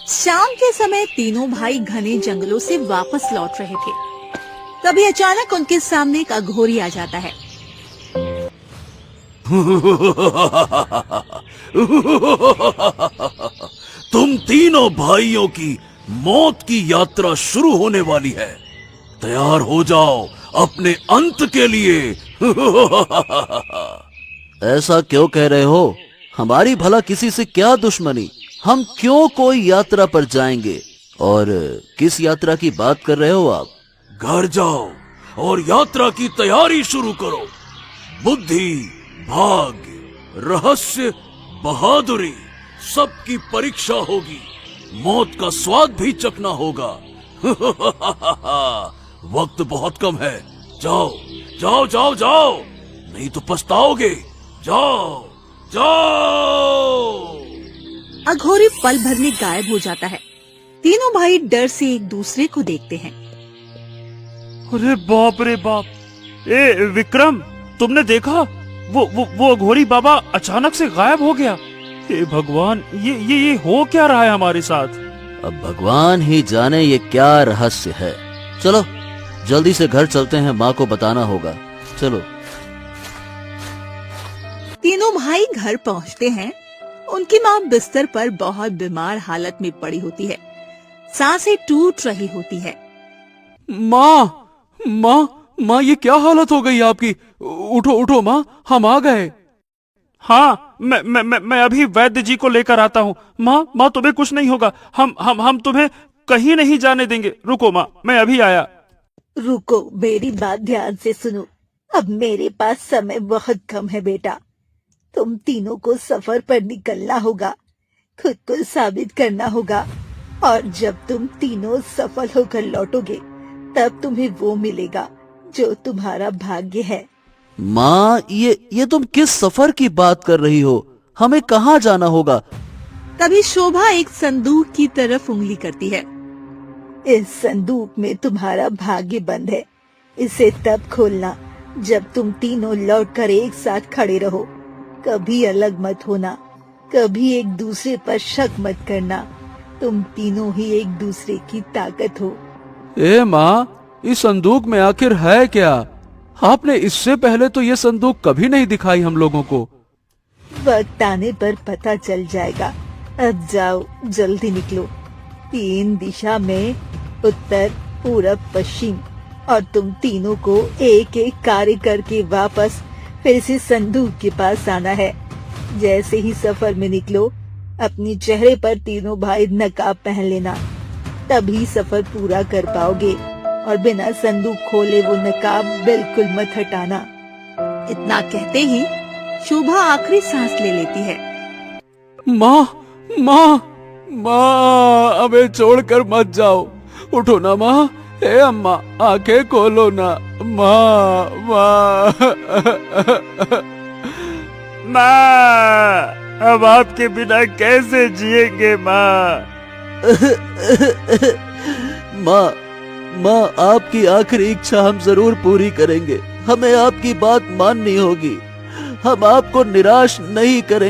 शाम के समय तीनों भाई घने जंगलों से वापस लौट रहे थे। तभी अचानक उनके सामने एक अघोरी आ जाता है। तुम तीनों भाइयों की मौत की यात्रा शुरू होने वाली है। तैयार हो जाओ अपने अंत के लिए। ऐसा क्यों कह रहे हो? हमारी भला किसी से क्या दुश्मनी? हम क्यों कोई यात्रा पर जाएंगे? और किस यात्रा की बात कर रहे हो आप? घर जाओ और यात्रा की तैयारी शुरू करो। बुद्धि, भाग्य, रहस्य, बहादुरी सबकी परीक्षा होगी। मौत का स्वाद भी चखना होगा। वक्त बहुत कम है। जाओ जाओ जाओ जाओ, नहीं तो पछताओगे। जाओ जाओ। अघोरी पल भर में गायब हो जाता है। तीनों भाई डर से एक दूसरे को देखते हैं। अरे बाप रे बाप! ए विक्रम, तुमने देखा? वो अघोरी बाबा अचानक से गायब हो गया। हे भगवान, ये हो क्या रहा है हमारे साथ? अब भगवान ही जाने ये क्या रहस्य है। चलो जल्दी से घर चलते हैं, माँ को बताना होगा। चलो। तीनों भाई घर पहुँचते हैं। उनकी माँ बिस्तर पर बहुत बीमार हालत में पड़ी होती है। सांसें टूट रही होती है। माँ माँ माँ, ये क्या हालत हो गई आपकी? उठो उठो माँ, हम आ गए। हाँ, मैं अभी वैद्य जी को लेकर आता हूँ। माँ तुम्हें कुछ नहीं होगा। हम तुम्हें कहीं नहीं जाने देंगे। रुको माँ, मैं अभी आया। रुको, मेरी बात ध्यान से सुनो। अब मेरे पास समय बहुत कम है बेटा। तुम तीनों को सफर पर निकलना होगा, खुद को साबित करना होगा, और जब तुम तीनों सफल होकर लौटोगे तब तुम्हें वो मिलेगा जो तुम्हारा भाग्य है। माँ, ये तुम किस सफर की बात कर रही हो? हमें कहाँ जाना होगा? तभी शोभा एक संदूक की तरफ उंगली करती है। इस संदूक में तुम्हारा भाग्य बंद है। इसे तब खोलना जब तुम तीनों लौटकर एक साथ खड़े रहो। कभी अलग मत होना, कभी एक दूसरे पर शक मत करना। तुम तीनों ही एक दूसरे की ताकत हो। ए माँ, इस संदूक में आखिर है क्या? आपने इससे पहले तो ये संदूक कभी नहीं दिखाई हम लोगों को। वक्त आने पर पता चल जाएगा। अब जाओ, जल्दी निकलो। 3 दिशा में, उत्तर, पूरब, पश्चिम, और तुम तीनों को एक एक कार्य करके वापस फिर से संदूक के पास आना है। जैसे ही सफर में निकलो, अपने चेहरे पर तीनों भाई नकाब पहन लेना, तभी सफर पूरा कर पाओगे। और बिना संदूक खोले वो नकाब बिल्कुल मत हटाना। इतना कहते ही शोभा आखिरी सांस ले लेती है। माँ माँ माँ, हमें छोड़कर मत जाओ। उठो ना माँ। हे अम्मा, आंखें खोलो ना। माँ माँ माँ, अब आपके बिना कैसे जिएंगे माँ? माँ, आपकी आखिरी इच्छा हम जरूर पूरी करेंगे। हमें आपकी बात माननी होगी। हम आपको निराश नहीं करेंगे।